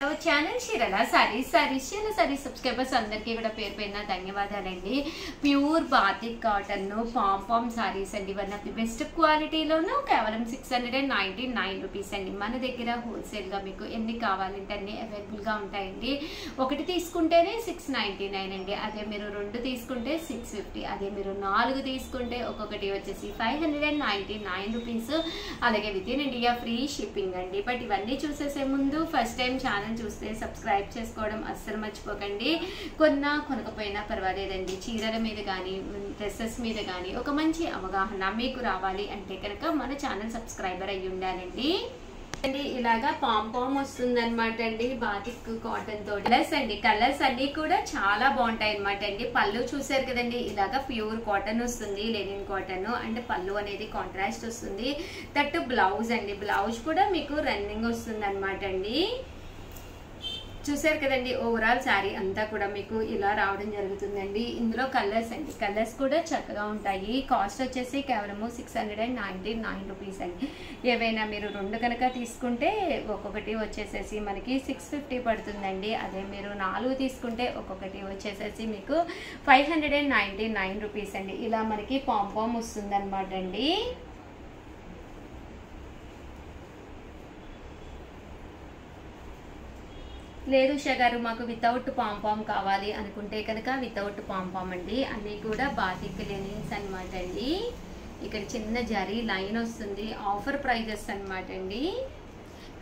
Channel చీరల saris subscribers అందరికీ కూడా పేరు పేరున ధన్యవాదాలండి. Pure batik cotton pompom saris అండి. వన్ ఆఫ్ ది బెస్ట్ క్వాలిటీలోను కేవలం 699 రూపీస్ అండి. మన దగ్గర హోల్సేల్ గా మీకు ఎన్ని కావాలంటే అన్ని అవైలబుల్ గా ఉంటాయండి. ఒకటి తీసుకుంటేనే 699 అండి. అదే మీరు 2 తీసుకుంటే 650. అదే మీరు 4 తీసుకుంటే ఒక్కొక్కటి వచ్చేసి 599 రూపీస్. అలాగే with in India free shipping అండి. బట్ ఇవన్నీ చూసేసే ముందు ఫస్ట్ టైం ఛానల్ చూస్తే సబ్స్క్రైబ్ చేసుకోవడం అస్సలు మర్చిపోకండి. కొనకపోయినా పర్వాలేదండి. చీరల మీద కానీ డ్రెస్సెస్ మీద కానీ ఒక మంచి అవగాహన మీకు రావాలి అంటే కనుక మన ఛానల్ సబ్స్క్రైబర్ అయ్యి ఉండాలండి. ఇలాగా పాంపామ్ వస్తుంది అనమాట అండి. బాతిక్ కాటన్ తోటి కలర్స్ అన్ని కూడా చాలా బాగుంటాయి అనమాట అండి. పళ్ళు చూసారు కదండి, ఇలాగా ప్యూర్ కాటన్ వస్తుంది, లెనిన్ కాటన్. అంటే పళ్ళు అనేది కాంట్రాస్ట్ వస్తుంది. దట్ బ్లౌజ్ అండి. బ్లౌజ్ కూడా మీకు రన్నింగ్ వస్తుంది అనమాట అండి. చూసారు కదండి, ఓవరాల్ శారీ అంతా కూడా మీకు ఇలా రావడం జరుగుతుందండి. ఇందులో కలర్స్ అండి, కలర్స్ కూడా చక్కగా ఉంటాయి. కాస్ట్ వచ్చేసి కేవలము 699 రూపీస్ అండి. ఏవైనా మీరు 2 కనుక తీసుకుంటే ఒక్కొక్కటి వచ్చేసేసి మనకి 650 పడుతుందండి. అదే మీరు 4 తీసుకుంటే ఒక్కొక్కటి వచ్చేసేసి మీకు 599 రూపీస్ అండి. ఇలా మనకి పాంపామ్ వస్తుంది అనమాట అండి. లేదు ఉషా గారు మాకు వితౌట్ పాంపామ్ కావాలి అనుకుంటే కనుక వితౌట్ పాంపామ్ అండి. అన్నీ కూడా బాతిక్ లెనిన్స్ అనమాట అండి. ఇక్కడ చిన్న జరీ లైన్ వస్తుంది. ఆఫర్ ప్రైజెస్ అనమాట అండి.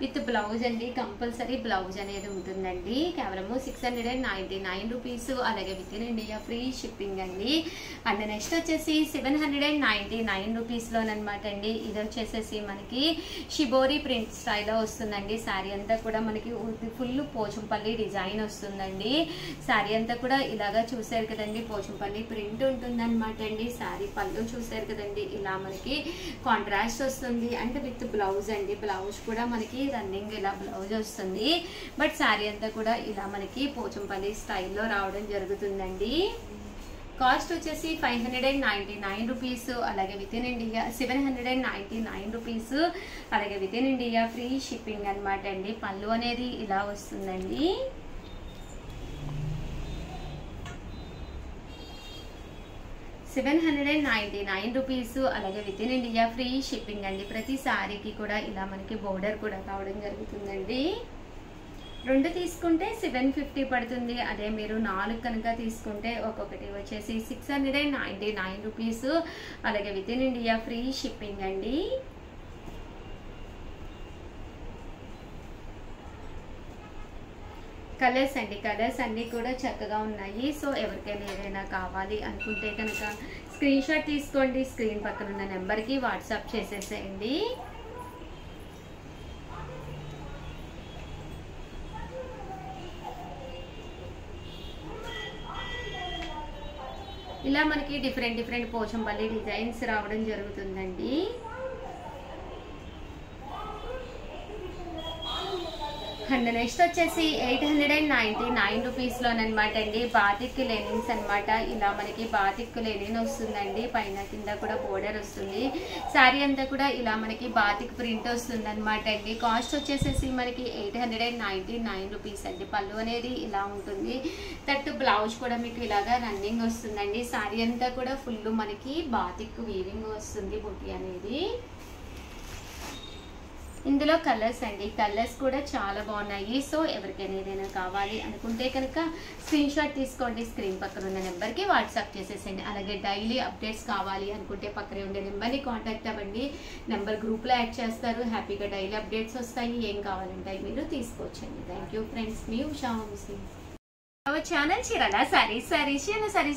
విత్ బ్లౌజ్ అండి. కంపల్సరీ బ్లౌజ్ అనేది ఉంటుందండి. కేవలము 699 రూపీస్. అలాగే with in India free shipping అండి. అండ్ నెక్స్ట్ వచ్చేసి 799 రూపీస్లోనమాట అండి. ఇది వచ్చేసేసి మనకి షిబోరి ప్రింట్ స్టైల్లో వస్తుందండి. శారీ అంతా కూడా మనకి ఫుల్ పోచంపల్లి డిజైన్ వస్తుందండి. శారీ అంతా కూడా ఇలాగా చూసారు కదండి, పోచంపల్లి ప్రింట్ ఉంటుందన్నమాట అండి. శారీ పళ్ళు చూసారు కదండి, ఇలా మనకి కాంట్రాస్ట్ వస్తుంది. అంటే విత్ బ్లౌజ్ అండి. బ్లౌజ్ కూడా మనకి రన్నింగ్ ఇలా బ్లౌజ్ వస్తుంది. బట్ శారీ అంతా కూడా ఇలా మనకి పోచంపల్లి స్టైల్లో రావడం జరుగుతుందండి. కాస్ట్ వచ్చేసి 599 రూపీస్. అలాగే విత్ ఇన్ ఇండియా 799 రూపీస్. అలాగే with in India free shipping అనమాట అండి. పళ్ళు అనేది ఇలా వస్తుందండి. $799 రూపీస్. అలాగే with in India free shipping అండి. ప్రతి శారీకి కూడా ఇలా మనకి బోర్డర్ కూడా రావడం జరుగుతుందండి. 2 తీసుకుంటే 750 పడుతుంది. అదే మీరు 4 కనుక తీసుకుంటే ఒక్కొక్కటి వచ్చేసి 699 రూపీస్. అలాగే with in India free shipping అండి. కలర్స్ అండి, కలర్స్ అన్నీ కూడా చక్కగా ఉన్నాయి. సో ఎవరికైనా ఏదైనా కావాలి అనుకుంటే కనుక స్క్రీన్ షాట్ తీసుకోండి. స్క్రీన్ పక్కన ఉన్న నెంబర్కి వాట్సాప్ చేసేసేయండి. ఇలా మనకి డిఫరెంట్ పోచంపల్లి డిజైన్స్ రావడం జరుగుతుందండి. అండ్ నెక్స్ట్ వచ్చేసి 899 రూపీస్లోనమాట అండి. బాతిక్ లెనిన్స్ అనమాట. ఇలా మనకి బాతిక్ లెనిన్ వస్తుందండి. పైన కింద కూడా బోర్డర్ వస్తుంది. శారీ అంతా కూడా ఇలా మనకి బాతిక్ ప్రింట్ వస్తుంది అనమాట అండి. కాస్ట్ వచ్చేసేసి మనకి 899 రూపీస్ అండి. పళ్ళు అనేది ఇలా ఉంటుంది. దట్ బ్లౌజ్ కూడా మీకు ఇలాగా రన్నింగ్ వస్తుందండి. శారీ అంతా కూడా ఫుల్ మనకి బాతిక్ వీవింగ్ వస్తుంది బుట్టి అనేది. ఇందులో కలర్స్ అండి, కలర్స్ కూడా చాలా బాగున్నాయి. సో ఎవరికైనా ఏదైనా కావాలి అనుకుంటే కనుక స్క్రీన్ షాట్ తీసుకోండి. స్క్రీన్ పక్కన ఉన్న నెంబర్కి వాట్సాప్ చేసేసండి. అలాగే డైలీ అప్డేట్స్ కావాలి అనుకుంటే పక్కనే ఉండే నెంబర్ని కాంటాక్ట్ అవ్వండి. నెంబర్ గ్రూప్లో యాడ్ చేస్తారు. హ్యాపీగా డైలీ అప్డేట్స్ వస్తాయి. ఏం కావాలంటే మీరు తీసుకోవచ్చండి. Thank you friends. మీ Usha Vamshi. Channel Chirala sarees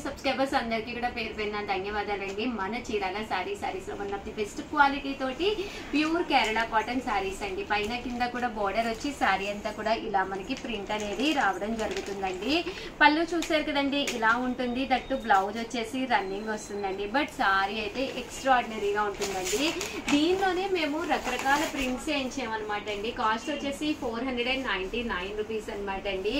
subscribers అందరికీ కూడా పేరు పేరున ధన్యవాదాలండి. మన చీరాల సారీస్ లో one of the best quality తోటి ప్యూర్ కేరళ కాటన్ సారీస్ అండి. పైన కింద కూడా బోర్డర్ వచ్చి శారీ అంతా కూడా ఇలా మనకి ప్రింట్ అనేది రావడం జరుగుతుందండి. పళ్ళు చూసారు కదండి, ఇలా ఉంటుంది. దట్టు బ్లౌజ్ వచ్చేసి రన్నింగ్ వస్తుందండి. బట్ శారీ అయితే ఎక్స్ట్రాడినరీగా ఉంటుందండి. దీనిలోనే మేము రకరకాల ప్రింట్స్ వేయించామన్నమాట అండి. కాస్ట్ వచ్చేసి 499 రూపీస్ అనమాట అండి.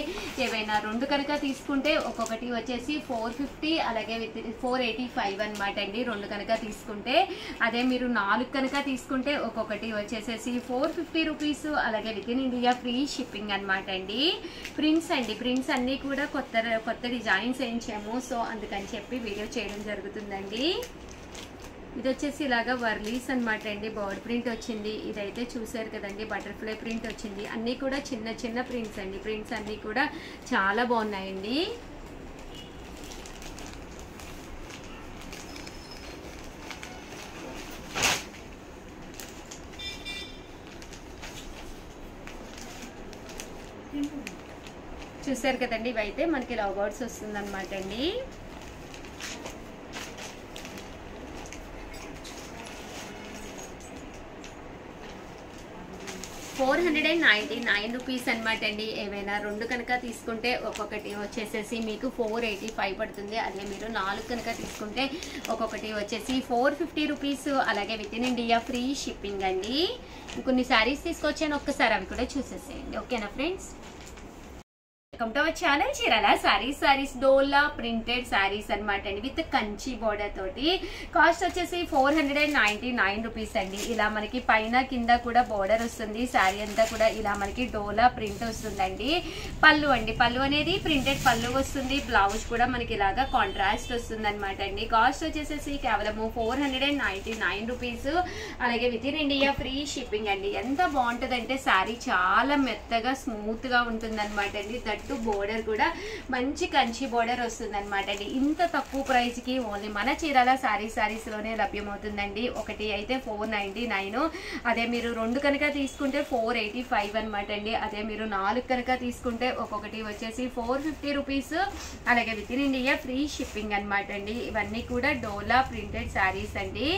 ఏవైనా 2 కనుక తీసుకుంటే ఒక్కొక్కటి వచ్చేసి 450 అలాగే విత్ 485 అనమాట అండి 2 కనుక తీసుకుంటే. అదే మీరు 4 కనుక తీసుకుంటే ఒక్కొక్కటి వచ్చేసేసి 450 రూపీస్ అలాగే with in India free shipping అనమాట అండి. ప్రింట్స్ అండి, ప్రింట్స్ అన్నీ కూడా కొత్త డిజైన్స్ వేయించాము, సో అందుకని చెప్పి వీడియో చేయడం జరుగుతుందండి. ఇది వచ్చేసి ఇలాగా వర్లీస్ అనమాట అండి, బర్డ్ ప్రింట్ వచ్చింది. ఇదైతే చూసారు కదండి బటర్ఫ్లై ప్రింట్ వచ్చింది. అన్నీ కూడా చిన్న చిన్న ప్రింట్స్ అండి, ప్రింట్స్ అన్నీ కూడా చాలా బాగున్నాయండి. చూసారు కదండి ఇవైతే మనకి లవ్ బర్డ్స్ వస్తుంది అనమాట అండి. ₹499 అనమాట అండి. ఏవైనా 2 కనుక తీసుకుంటే ఒక్కొక్కటి వచ్చేసేసి మీకు 485 పడుతుంది. అదే మీరు 4 కనుక తీసుకుంటే ఒక్కొక్కటి వచ్చేసి 450 రూపీస్ అలాగే with in India free shipping అండి. కొన్ని శారీస్ తీసుకొచ్చాను, ఒక్కసారి అవి కూడా చూసేసేయండి. ఓకేనా friends? Welcome to our channel Chirala saris dola printed saris అనమాట అండి విత్ కంచి బోర్డర్ తోటి. కాస్ట్ వచ్చేసి 499 రూపీస్ అండి. ఇలా మనకి పైన కింద కూడా బోర్డర్ వస్తుంది. శారీ అంతా కూడా ఇలా మనకి డోలా ప్రింట్ వస్తుందండి. పళ్ళు అండి, పళ్ళు అనేది ప్రింటెడ్ పళ్ళు వస్తుంది. బ్లౌజ్ కూడా మనకి ఇలాగా కాంట్రాస్ట్ వస్తుంది అనమాట అండి. కాస్ట్ వచ్చేసేసి కేవలము 499 రూపీస్ అలాగే with in India free shipping అండి. ఎంత బాగుంటుందంటే శారీ చాలా మెత్తగా స్మూత్ గా ఉంటుంది అనమాట అండి. బోర్డర్ కూడా మంచి కంచి బోర్డర్ వస్తుంది అనమాట అండి. ఇంత తక్కువ ప్రైస్ కి ఓన్లీ మన చీరాల సారీస్ లోనే లభ్యమవుతుందండి. ఒకటి అయితే 499, అదే మీరు 2 కనుక తీసుకుంటే 485 అనమాట అండి. అదే మీరు 4 కనుక తీసుకుంటే ఒక్కొక్కటి వచ్చేసి 450 రూపీస్ అలాగే with in India free shipping అనమాట అండి. ఇవన్నీ కూడా డోలా ప్రింటెడ్ శారీస్ అండి.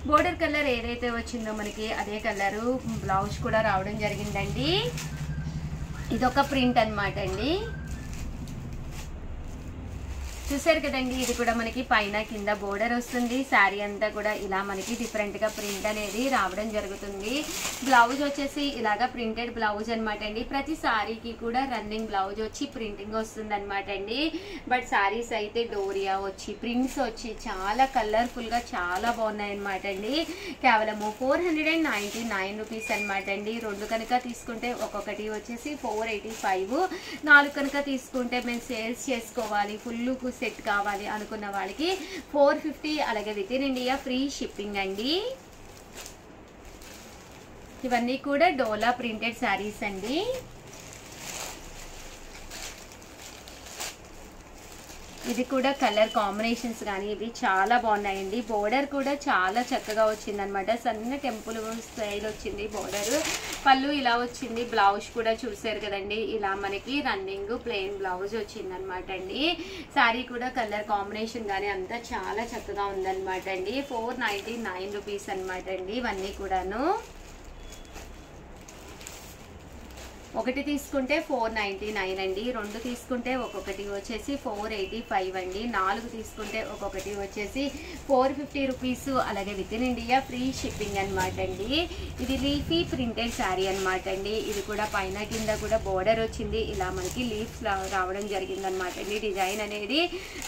బోర్డర్ కలర్ ఏదైతే వచ్చిందో మనకి అదే కలరు బ్లౌజ్ కూడా రావడం జరిగిందండి. ఇదొక ప్రింట్ అనమాట అండి. చూసారు కదండి, ఇది కూడా మనకి పైన కింద బోర్డర్ వస్తుంది. శారీ అంతా కూడా ఇలా మనకి డిఫరెంట్ గా ప్రింట్ అనేది రావడం జరుగుతుంది. బ్లౌజ్ వచ్చేసి ఇలాగా ప్రింటెడ్ బ్లౌజ్ అనమాట అండి. ప్రతి శారీకి కూడా రన్నింగ్ బ్లౌజ్ వచ్చి ప్రింటింగ్ వస్తుంది అనమాట అండి. బట్ శారీస్ అయితే డోరియా వచ్చి ప్రింట్స్ వచ్చి చాలా కలర్ఫుల్ గా చాలా బాగున్నాయి అనమాట అండి. కేవలము 499 రూపీస్ అనమాట అండి. 2 కనుక తీసుకుంటే ఒక్కొక్కటి వచ్చేసి 485, 4 కనుక తీసుకుంటే మేము సేల్స్ చేసుకోవాలి ఫుల్ సెట్ కావాలి అనుకున్న వాళ్ళకి 450 అలాగే with in India free shipping అండి. ఇవన్నీ కూడా డోలా ప్రింటెడ్ శారీస్ అండి. ఇది కూడా కలర్ కాంబినేషన్స్ కానీ ఇవి చాలా బాగున్నాయండి. బోర్డర్ కూడా చాలా చక్కగా వచ్చింది అనమాట. సన్న టెంపుల్ స్టైల్ వచ్చింది బోర్డర్. పళ్ళు ఇలా వచ్చింది. బ్లౌజ్ కూడా చూసారు కదండి, ఇలా మనకి రన్నింగ్ ప్లెయిన్ బ్లౌజ్ వచ్చింది అనమాట అండి. శారీ కూడా కలర్ కాంబినేషన్ కానీ అంతా చాలా చక్కగా ఉందన్నమాట అండి. 499 రూపీస్ అనమాట అండి. ఇవన్నీ కూడాను ఒకటి తీసుకుంటే 499 అండి. 2 తీసుకుంటే ఒక్కొక్కటి వచ్చేసి 485 అండి. 4 తీసుకుంటే ఒక్కొక్కటి వచ్చేసి 450 రూపీస్ అలాగే with in India free shipping అనమాట అండి. ఇది లీఫీ ప్రింటెడ్ శారీ అనమాట అండి. ఇది కూడా పైన కింద కూడా బోర్డర్ వచ్చింది. ఇలా మనకి లీఫ్స్ రావడం జరిగింది అనమాట అండి. డిజైన్ అనేది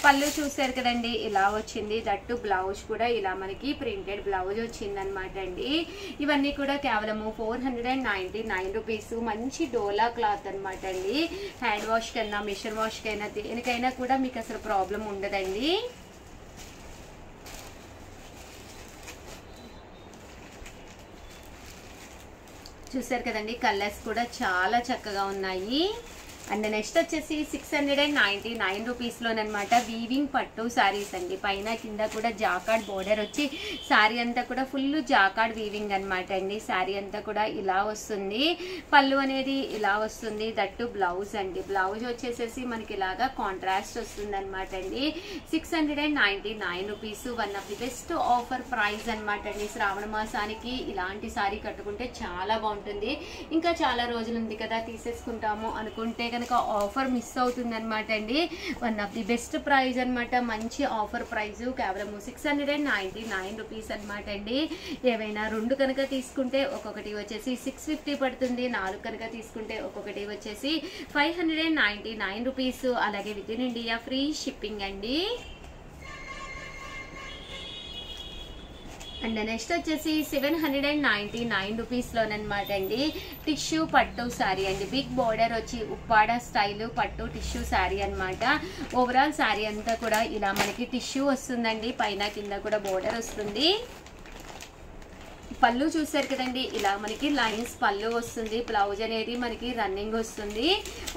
పళ్ళు చూసారు కదండి ఇలా వచ్చింది. దట్టు బ్లౌజ్ కూడా ఇలా మనకి ప్రింటెడ్ బ్లౌజ్ వచ్చింది అనమాట అండి. ఇవన్నీ కూడా కేవలము 499 రూపీస్. మంచి డోలా క్లాత్ అనమాట అండి. హ్యాండ్ వాష్ కన్నా మిషన్ వాష్ కైనా దేనికైనా కూడా మీకు అసలు ప్రాబ్లం ఉండదండి. చూసారు కదండి, కలర్స్ కూడా చాలా చక్కగా ఉన్నాయి. అండ్ నెక్స్ట్ వచ్చేసి 699 రూపీస్లోనమాట వీవింగ్ పట్టు శారీస్ అండి. పైన కింద కూడా జాకార్డ్ బోర్డర్ వచ్చి శారీ అంతా కూడా ఫుల్ జాకార్డ్ వీవింగ్ అనమాట అండి. శారీ అంతా కూడా ఇలా వస్తుంది. పళ్ళు అనేది ఇలా వస్తుంది. దట్టు బ్లౌజ్ అండి. బ్లౌజ్ వచ్చేసేసి మనకి ఇలాగా కాంట్రాస్ట్ వస్తుంది అనమాట అండి. 699 rupees. One of the best offer price అనమాట అండి. శ్రావణ మాసానికి ఇలాంటి శారీ కట్టుకుంటే చాలా బాగుంటుంది. ఇంకా చాలా రోజులు ఉంది కదా తీసేసుకుంటాము అనుకుంటే కనుక ఆఫర్ మిస్ అవుతుంది అనమాట అండి. One of the best price అనమాట, మంచి ఆఫర్ ప్రైస్ కేవలం 699 రూపీస్ అనమాట అండి. ఏవైనా 2 కనుక తీసుకుంటే ఒక్కొక్కటి వచ్చేసి 650 పడుతుంది, 4 కనుక తీసుకుంటే ఒక్కొక్కటి వచ్చేసి 599 రూపీస్. అలాగే with in India free shipping అండి. అండ్ నెక్స్ట్ వచ్చేసి 799 రూపీస్లోనమాట అండి. టిష్యూ పట్టు శారీ అండి, బిగ్ బోర్డర్ వచ్చి ఉప్పాడ స్టైల్ పట్టు టిష్యూ శారీ అనమాట. ఓవరాల్ శారీ అంతా కూడా ఇలా మనకి టిష్యూ వస్తుందండి, పైన కింద కూడా బోర్డర్ వస్తుంది. పళ్ళు చూసారు కదండి, ఇలా మనకి లైన్స్ పళ్ళు వస్తుంది. బ్లౌజ్ అనేది మనకి రన్నింగ్ వస్తుంది.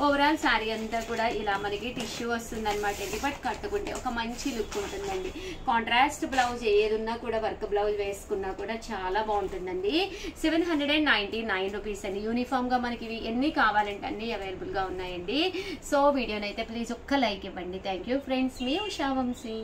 ఓవరాల్ శారీ అంతా కూడా ఇలా మనకి టిష్యూ వస్తుంది అనమాట అండి. బట్ కట్టుకుంటే ఒక మంచి లుక్ ఉంటుందండి. కాంట్రాస్ట్ బ్లౌజ్ ఏదున్నా కూడా వర్క్ బ్లౌజ్ వేసుకున్నా కూడా చాలా బాగుంటుందండి. 799 రూపీస్ అండి. యూనిఫామ్ గా మనకి ఇవి ఎన్ని కావాలంటే అన్ని అవైలబుల్ గా ఉన్నాయండి. సో వీడియోనైతే ప్లీజ్ ఒక్క లైక్ ఇవ్వండి. థ్యాంక్ యూ ఫ్రెండ్స్, మీ ఉషా వంశీ.